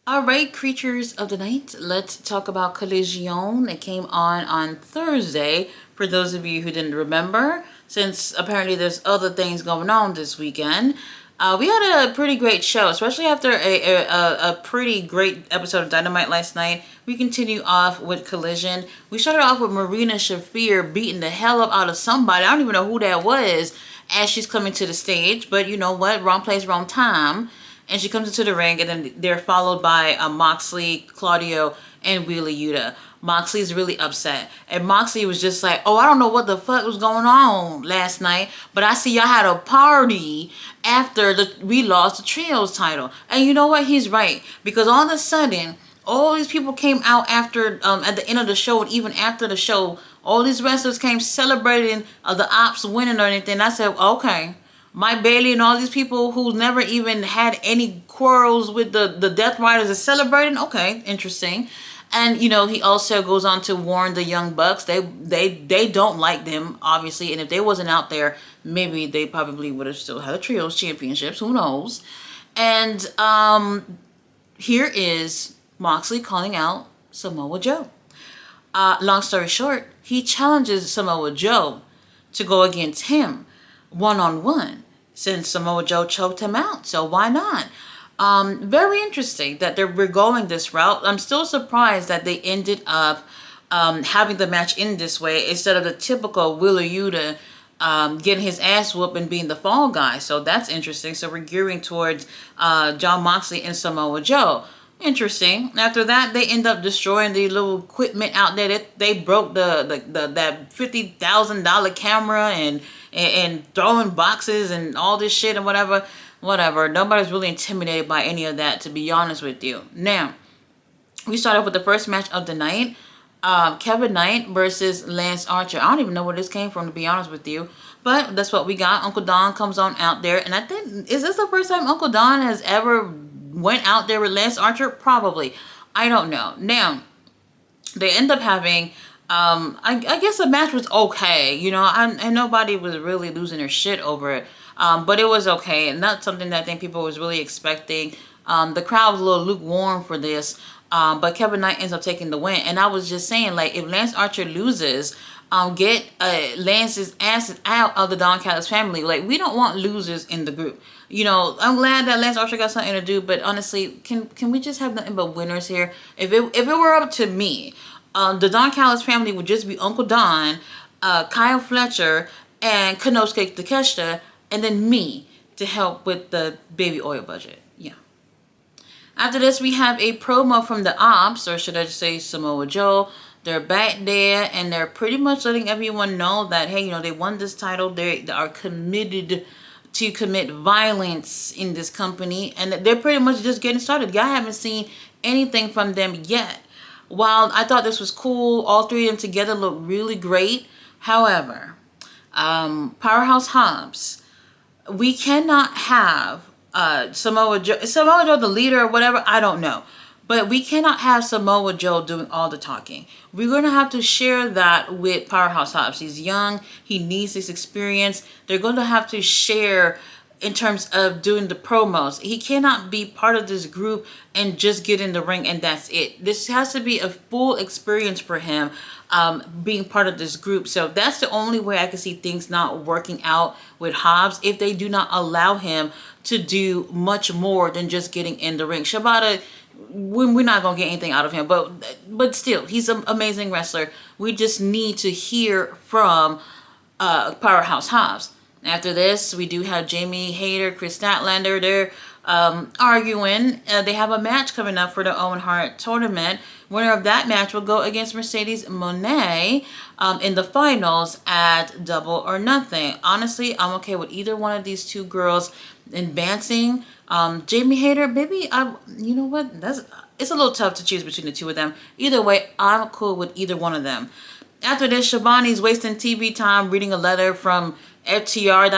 All right, creatures of the night, let's talk about Collision. It came on Thursday, for those of you who didn't remember, since apparently there's other things going on this weekend. We had a pretty great show, especially after a pretty great episode of Dynamite last night. We continue off with Collision. We started off with Marina Shafir beating the hell up out of somebody. I don't even know who that was as she's coming to the stage, but you know what? Wrong place, wrong time. And she comes into the ring, and then they're followed by Moxley, Claudio, and Wheeler Yuta. Moxley's really upset. And Moxley was just like, oh, I don't know what the fuck was going on last night, but I see y'all had a party after we lost the Trios title. And you know what? He's right. Because all of a sudden, all these people came out after, at the end of the show, and even after the show, all these wrestlers came celebrating the Ops winning or anything. I said, okay. Mike Bailey and all these people who's never even had any quarrels with the Death Riders are celebrating. Okay, interesting. And you know, he also goes on to warn the Young Bucks. They don't like them, obviously, and if they wasn't out there, maybe they probably would have still had a trios championships. Who knows? And here is Moxley calling out Samoa Joe. Long story short, he challenges Samoa Joe to go against him one-on-one, since Samoa Joe choked him out. So why not? Very interesting that we're going this route. I'm still surprised that they ended up having the match in this way instead of the typical Wheeler Yuta getting his ass whooped and being the fall guy. So that's interesting. So we're gearing towards Jon Moxley and Samoa Joe. Interesting. After that, they end up destroying the little equipment out there. They broke that $50,000 camera and throwing boxes and all this shit and whatever. Nobody's really intimidated by any of that, to be honest with you. Now, we start off with the first match of the night. Kevin Knight versus Lance Archer. I don't even know where this came from, to be honest with you. But that's what we got. Uncle Don comes on out there. And I think, is this the first time Uncle Don has ever went out there with Lance Archer? Probably. I don't know. Now, they end up having, I guess the match was okay. You know, and nobody was really losing their shit over it. But it was okay. And not something that I think people was really expecting. The crowd was a little lukewarm for this. But Kevin Knight ends up taking the win. And I was just saying, like, if Lance Archer loses, get Lance's asses out of the Don Callis family. Like, we don't want losers in the group. You know, I'm glad that Lance Archer got something to do, but honestly, can we just have nothing but winners here? If it were up to me, the Don Callis family would just be Uncle Don, Kyle Fletcher, and Konosuke Takeshita, and then me to help with the baby oil budget. Yeah. After this, we have a promo from the Ops, or should I just say Samoa Joe. They're back there, and they're pretty much letting everyone know that, hey, you know, they won this title. They are committed to commit violence in this company, and they're pretty much just getting started. Y'all haven't seen anything from them yet. While I thought this was cool, all three of them together look really great. However, Powerhouse Hobbs, we cannot have Samoa Joe, the leader or whatever, I don't know. But we cannot have Samoa Joe doing all the talking. We're going to have to share that with Powerhouse Hobbs. He's young. He needs this experience. They're going to have to share in terms of doing the promos. He cannot be part of this group and just get in the ring and that's it. This has to be a full experience for him being part of this group. So that's the only way I can see things not working out with Hobbs, if they do not allow him to do much more than just getting in the ring. Shibata, we're not going to get anything out of him, but still, he's an amazing wrestler. We just need to hear from Powerhouse Hobbs. After this, we do have Jamie Hayter, Chris Statlander. They're arguing. They have a match coming up for the Owen Hart tournament. Winner of that match will go against Mercedes Moné in the finals at Double or Nothing. Honestly, I'm okay with either one of these two girls advancing. Jamie Hayter, maybe you know what? It's a little tough to choose between the two of them. Either way, I'm cool with either one of them. After this, Shivani's wasting TV time reading a letter from FTR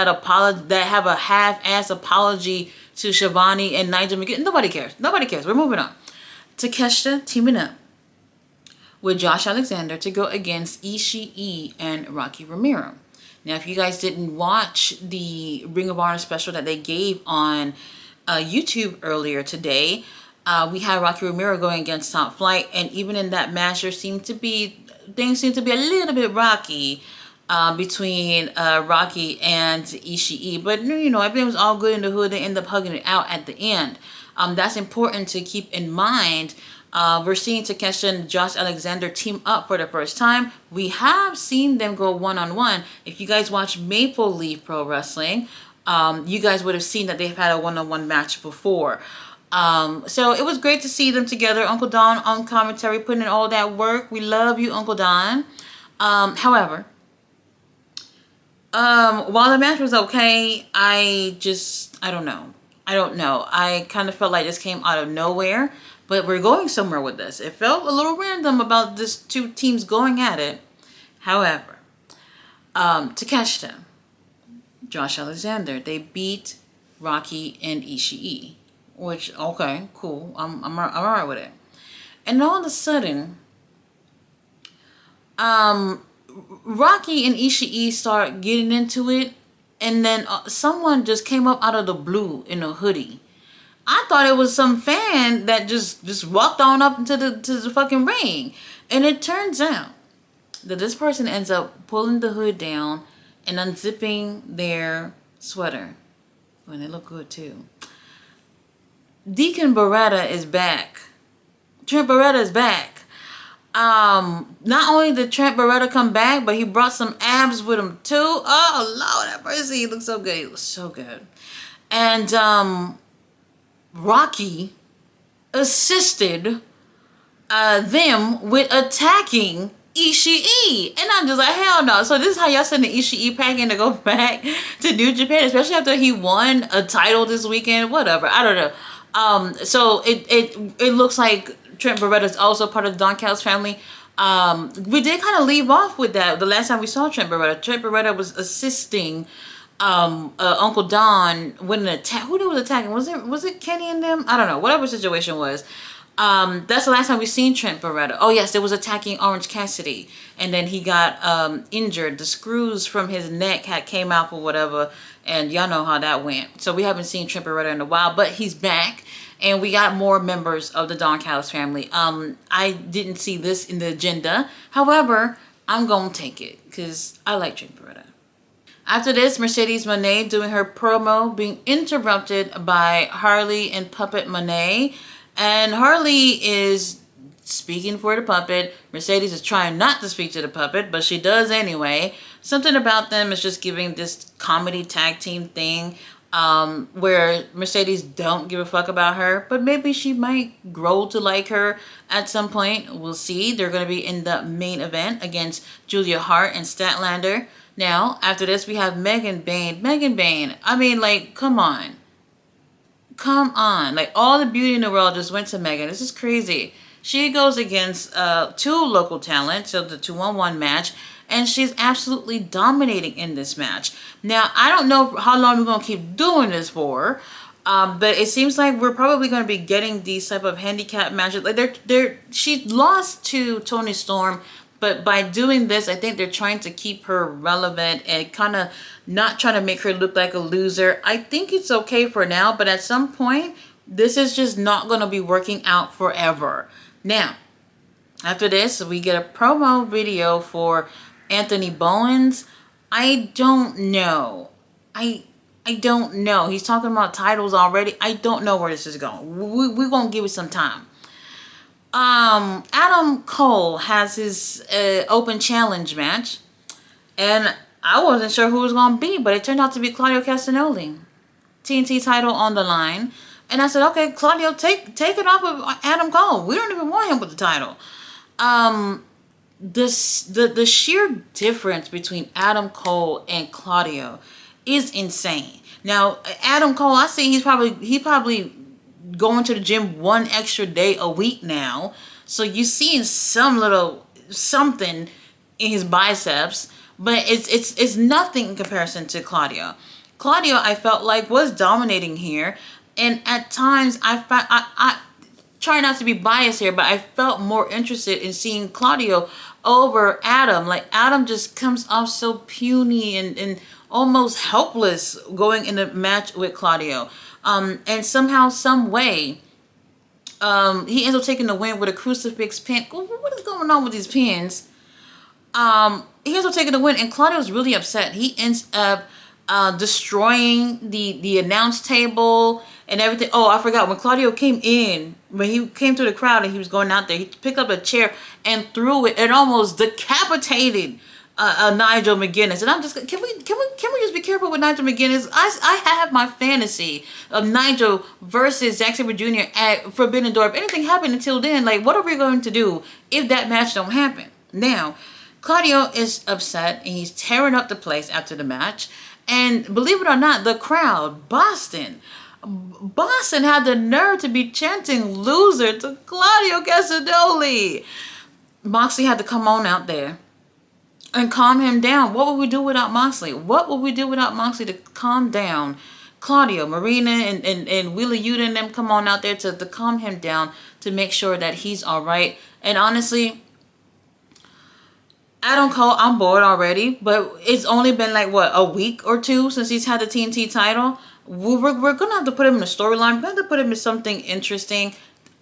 that have a half-ass apology to Shivani and Nigel McGuinness. Nobody cares. Nobody cares. We're moving on. Takeshita teaming up with Josh Alexander to go against Ishii and Rocky Romero. Now, if you guys didn't watch the Ring of Honor special that they gave on YouTube earlier today, We had Rocky Romero going against Top Flight, and even in that match, things seem to be a little bit rocky between Rocky and Ishii. But everything was all good in the hood. They end up hugging it out at the end. That's important to keep in mind. We're seeing Takeshita and Josh Alexander team up for the first time. We have seen them go one-on-one. If you guys watch Maple Leaf Pro Wrestling, you guys would have seen that they've had a one-on-one match before. So it was great to see them together. Uncle Don on commentary, putting in all that work. We love you, Uncle Don. However, while the match was okay, I don't know. I kind of felt like this came out of nowhere, but we're going somewhere with this. It felt a little random about this two teams going at it. However, Takeshita, Josh Alexander, they beat Rocky and Ishii, which, okay, cool. I'm all right with it. And all of a sudden, Rocky and Ishii start getting into it, and then someone just came up out of the blue in a hoodie. I thought it was some fan that just walked on up to the fucking ring. And it turns out that this person ends up pulling the hood down and unzipping their sweater. And they look good too. Deacon Beretta is back. Trent Beretta is back. Not only did Trent Beretta come back, but he brought some abs with him too. Oh, Lord have mercy. He looks so good. He looks so good. And, Rocky assisted them with attacking Ishii. And I'm just like, hell no. So this is how y'all sending Ishii packing to go back to New Japan, especially after he won a title this weekend. Whatever. I don't know. So it looks like Trent Beretta is also part of the Don Callis family. We did kind of leave off with that the last time we saw Trent Beretta. Trent Beretta was assisting Uncle Don with an attack. Who was attacking? Was it Kenny and them? I don't know. Whatever the situation was. That's the last time we seen Trent Beretta. Oh yes, it was attacking Orange Cassidy, and then he got injured. The screws from his neck came out or whatever, and y'all know how that went. So we haven't seen Trent Beretta in a while, but he's back, and we got more members of the Don Callis family. I didn't see this in the agenda. However, I'm gonna take it because I like Trent Beretta. After this, Mercedes Moné doing her promo, being interrupted by Harley and Puppet Moné. And Harley is speaking for the puppet. Mercedes is trying not to speak to the puppet, but she does anyway. Something about them is just giving this comedy tag team thing where Mercedes don't give a fuck about her, but maybe she might grow to like her at some point. We'll see. They're going to be in the main event against Julia Hart and Statlander. Now, after this, we have Megan Bayne. Megan Bayne, I mean, like, come on. Come on. Like, all the beauty in the world just went to Megan. This is crazy. She goes against two local talent, so the 2-on-1 match, and she's absolutely dominating in this match. Now, I don't know how long we're going to keep doing this for, but it seems like we're probably going to be getting these type of handicap matches. Like, she lost to Toni Storm, but by doing this, I think they're trying to keep her relevant and kind of not trying to make her look like a loser. I think it's okay for now, but at some point, this is just not going to be working out forever. Now, after this, we get a promo video for Anthony Bowens. I don't know. I don't know. He's talking about titles already. I don't know where this is going. We're going to give it some time. Adam Cole has his open challenge match, and I wasn't sure who it was going to be, but it turned out to be Claudio Castagnoli. TNT title on the line. And I said, okay, Claudio, take it off of Adam Cole. We don't even want him with the title. The sheer difference between Adam Cole and Claudio is insane. Now, Adam Cole, I see he probably going to the gym one extra day a week now. So you're seeing some little something in his biceps, but it's nothing in comparison to Claudio. Claudio, I felt like, was dominating here. And at times, I try not to be biased here, but I felt more interested in seeing Claudio over Adam. Like, Adam just comes off so puny and almost helpless going in a match with Claudio. And somehow, some way, He ends up taking the win with a crucifix pin. What is going on with these pins? He ends up taking the win, and Claudio's really upset. He ends up destroying the announce table and everything. Oh, I forgot, when Claudio came in, when he came through the crowd and he was going out there, he picked up a chair and threw it and almost decapitated Nigel McGuinness. And I'm just, can we just be careful with Nigel McGuinness? I have my fantasy of Nigel versus Zack Sabre Jr. at Forbidden Door. If anything happened until then, like, what are we going to do if that match don't happen? Now, Claudio is upset and he's tearing up the place after the match. And believe it or not, the crowd, Boston had the nerve to be chanting "loser" to Claudio Castagnoli. Moxley had to come on out there and calm him down. What would we do without Moxley? What would we do without Moxley to calm down Claudio? Marina and Wheeler Yuta and them come on out there to calm him down, to make sure that he's all right. And honestly, Adam Cole, I'm bored already, but it's only been like, what, a week or two since he's had the TNT title. We're going to have to put him in a storyline. We're going to have to put him in something interesting.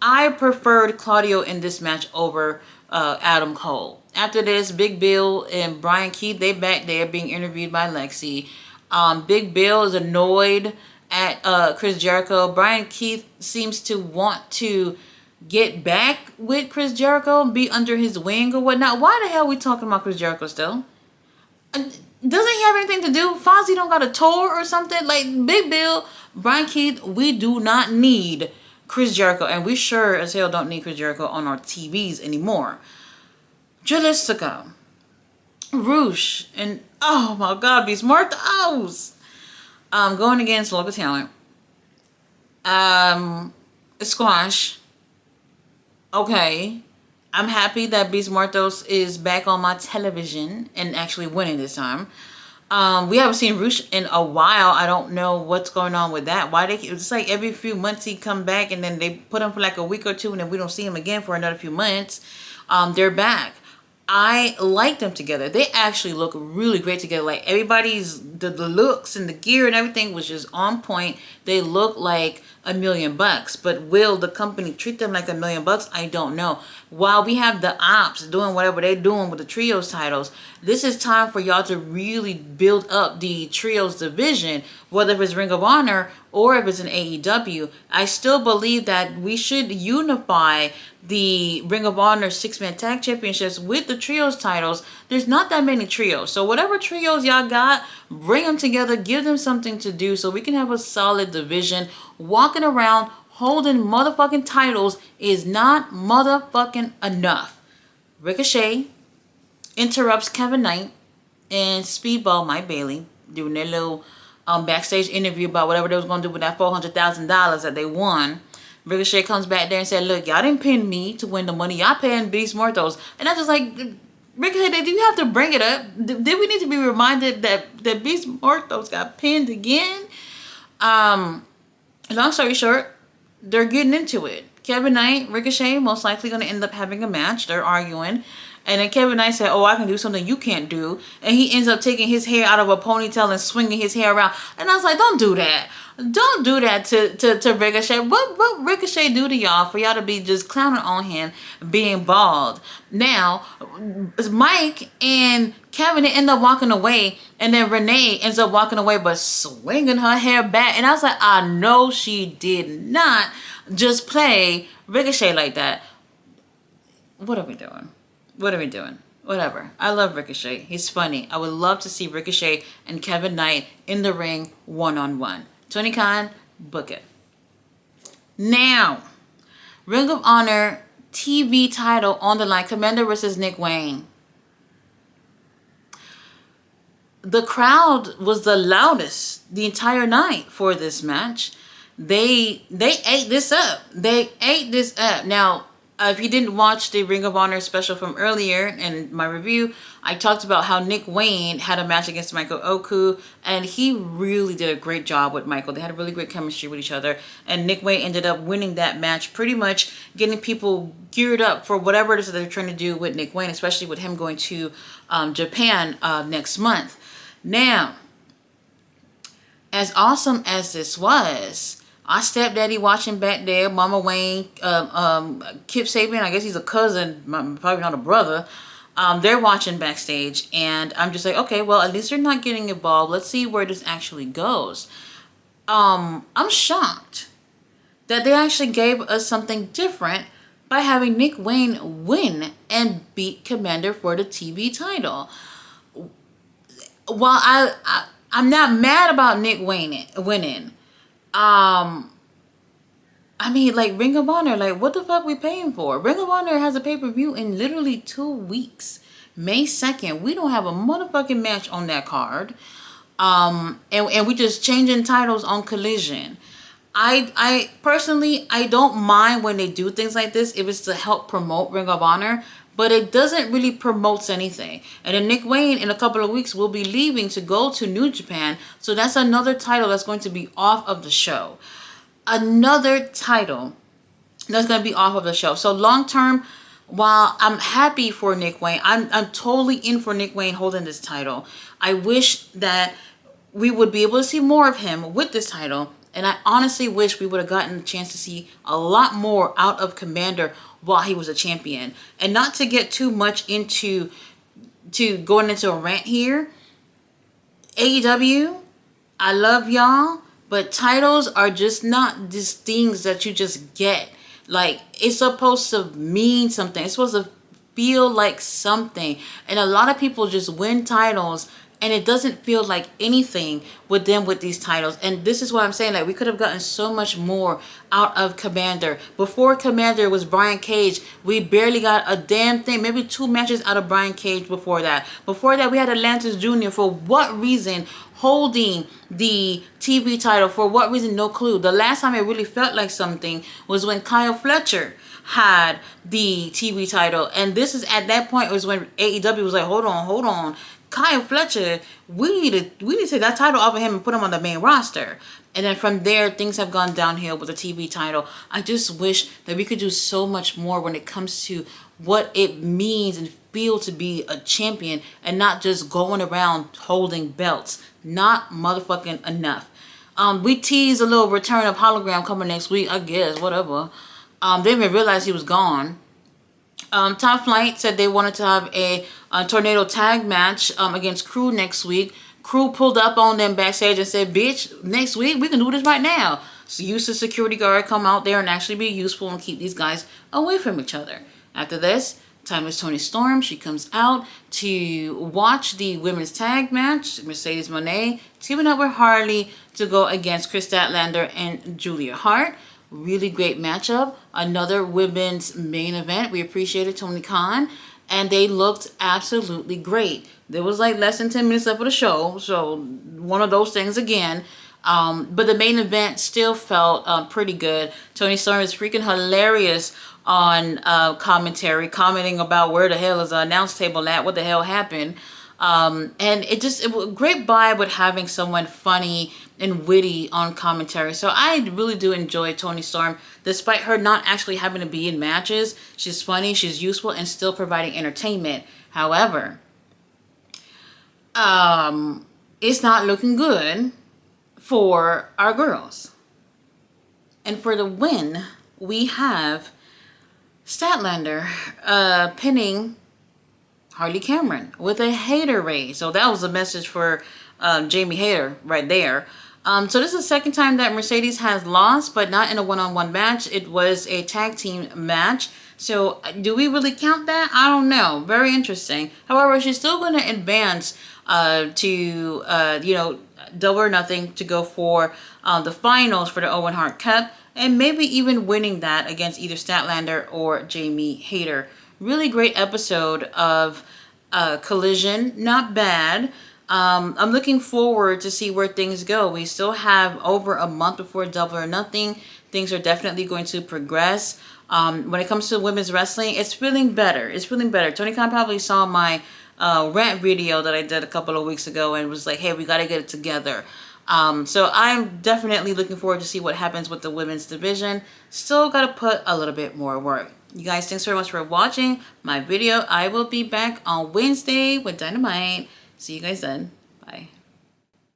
I preferred Claudio in this match over Adam Cole. After this, Big Bill and Brian Keith, they back there being interviewed by Lexi. Big Bill is annoyed at Chris Jericho. Brian Keith seems to want to get back with Chris Jericho, be under his wing or whatnot. Why the hell are we talking about Chris Jericho still? Doesn't he have anything to do? Fozzy don't got a tour or something? Like, Big Bill, Brian Keith, we do not need Chris Jericho, and we sure as hell don't need Chris Jericho on our TVs anymore. Jalistica, Roosh, and oh my God, Beast Mortos, going against local talent. Squash. Okay, I'm happy that Beast Mortos is back on my television and actually winning this time. We haven't seen Roosh in a while. I don't know what's going on with that. Why it's like every few months he come back and then they put him for like a week or two and then we don't see him again for another few months. They're back. I like them together. They actually look really great together. Like, everybody's, the looks and the gear and everything was just on point. They look like $1 million. But will the company treat them like $1 million? I don't know. While we have the ops doing whatever they're doing with the trios titles, this is time for y'all to really build up the trios division, whether if it's Ring of Honor or if it's an AEW. I still believe that we should unify the Ring of Honor 6-man tag championships with the trios titles. There's not that many trios. So whatever trios y'all got, bring them together, give them something to do so we can have a solid division. Walking around holding motherfucking titles is not motherfucking enough. Ricochet interrupts Kevin Knight and Speedball Mike Bailey doing their little backstage interview about whatever they was going to do with that $400,000 that they won. Ricochet comes back there and said, look, y'all didn't pin me to win the money. Y'all paying Beast Mortos. And I just like, Ricochet, do you have to bring it up? Did we need to be reminded that Beast Mortos got pinned again? Long story short, they're getting into it. Kevin Knight, Ricochet, most likely going to end up having a match. They're arguing. And then Kevin Knight said, oh, I can do something you can't do. And he ends up taking his hair out of a ponytail and swinging his hair around. And I was like, don't do that. Don't do that to Ricochet. What Ricochet do to y'all for y'all to be just clowning on him being bald? Now, Mike and Kevin end up walking away, and then Renee ends up walking away but swinging her hair back. And I was like, I know she did not just play Ricochet like that. What are we doing? What are we doing? Whatever. I love Ricochet. He's funny. I would love to see Ricochet and Kevin Knight in the ring one-on-one. Tony Khan, book it. Now, Ring of Honor TV title on the line. Commander versus Nick Wayne. The crowd was the loudest the entire night for this match. They ate this up. They ate this up. Now, if you didn't watch the Ring of Honor special from earlier in my review, I talked about how Nick Wayne had a match against Michael Oku, and he really did a great job with Michael. They had a really great chemistry with each other, and Nick Wayne ended up winning that match, pretty much getting people geared up for whatever it is that they're trying to do with Nick Wayne, especially with him going to Japan next month. Now, as awesome as this was, Our stepdaddy watching back there, Mama Wayne, Kip Sabian, I guess he's a cousin, probably not a brother. They're watching backstage, and I'm just like, okay, well, at least they're not getting involved. Let's see where this actually goes. I'm shocked that they actually gave us something different by having Nick Wayne win and beat Commander for the TV title. While I'm not mad about Nick Wayne winning, I mean, like, Ring of Honor, like, what the fuck we paying for? Ring of Honor has a pay-per-view in literally 2 weeks. May 2nd. We don't have a motherfucking match on that card. And we just changing titles on Collision. I personally, I don't mind when they do things like this if it's to help promote Ring of Honor, but it doesn't really promote anything. And then Nick Wayne in a couple of weeks will be leaving to go to New Japan, so that's another title that's going to be off of the show. Another title that's going to be off of the show. So long term, while I'm happy for Nick Wayne, I'm totally in for Nick Wayne holding this title. I wish that we would be able to see more of him with this title. And I honestly wish we would have gotten a chance to see a lot more out of Commander while he was a champion. And not to get too much into going into a rant here. AEW, I love y'all, but titles are just not these things that you just get. Like, it's supposed to mean something. It's supposed to feel like something. And a lot of people just win titles and it doesn't feel like anything with them with these titles. And this is what I'm saying. Like, we could have gotten so much more out of Commander. Before Commander was Brian Cage, we barely got a damn thing. Maybe 2 matches out of Brian Cage before that. Before that, we had Atlantis Jr. For what reason? Holding the TV title. For what reason? No clue. The last time it really felt like something was when Kyle Fletcher had the TV title. And this is at that point was when AEW was like, hold on. Kyle Fletcher, we need to take that title off of him and put him on the main roster. And then from there, things have gone downhill with the TV title. I just wish that we could do so much more when it comes to what it means and feel to be a champion and not just going around holding belts. Not motherfucking enough. We teased a little return of Hologram coming next week, I guess, whatever. They didn't even realize he was gone. Top Flight said they wanted to have a tornado tag match against Crew next week. Crew pulled up on them backstage and said, bitch, next week we can do this right now. So use the security guard, come out there and actually be useful and keep these guys away from each other. After this, Timeless Toni Storm, she comes out to watch the women's tag match. Mercedes Moné teaming up with Harley to go against Chris Statlander and Julia Hart. Really great matchup. Another women's main event. We appreciated Tony Khan. And they looked absolutely great. There was like less than 10 minutes left of the show. So one of those things again. But the main event still felt pretty good. Toni Storm is freaking hilarious on commentary, commenting about where the hell is the announce table at, what the hell happened. And it was a great vibe with having someone funny and witty on commentary. So I really do enjoy Toni Storm, despite her not actually having to be in matches. She's funny, she's useful, and still providing entertainment. However, it's not looking good for our girls. And for the win, we have Statlander pinning Harley Cameron with a hater raise. So that was a message for Jamie Hayter right there. So this is the second time that Mercedes has lost, but not in a one-on-one match. It was a tag team match. So do we really count that? I don't know. Very interesting. However, she's still going to advance to Double or Nothing to go for the finals for the Owen Hart Cup, and maybe even winning that against either Statlander or Jamie Hayter. Really great episode of Collision. Not bad. I'm looking forward to see where things go. We still have over a month before Double or Nothing. Things are definitely going to progress. When it comes to women's wrestling, it's feeling better. It's feeling better. Tony Khan probably saw my rant video that I did a couple of weeks ago and was like, hey, we got to get it together. So I'm definitely looking forward to see what happens with the women's division. Still got to put a little bit more work. You guys, thanks very much for watching my video. I will be back on Wednesday with Dynamite. See you guys then. Bye.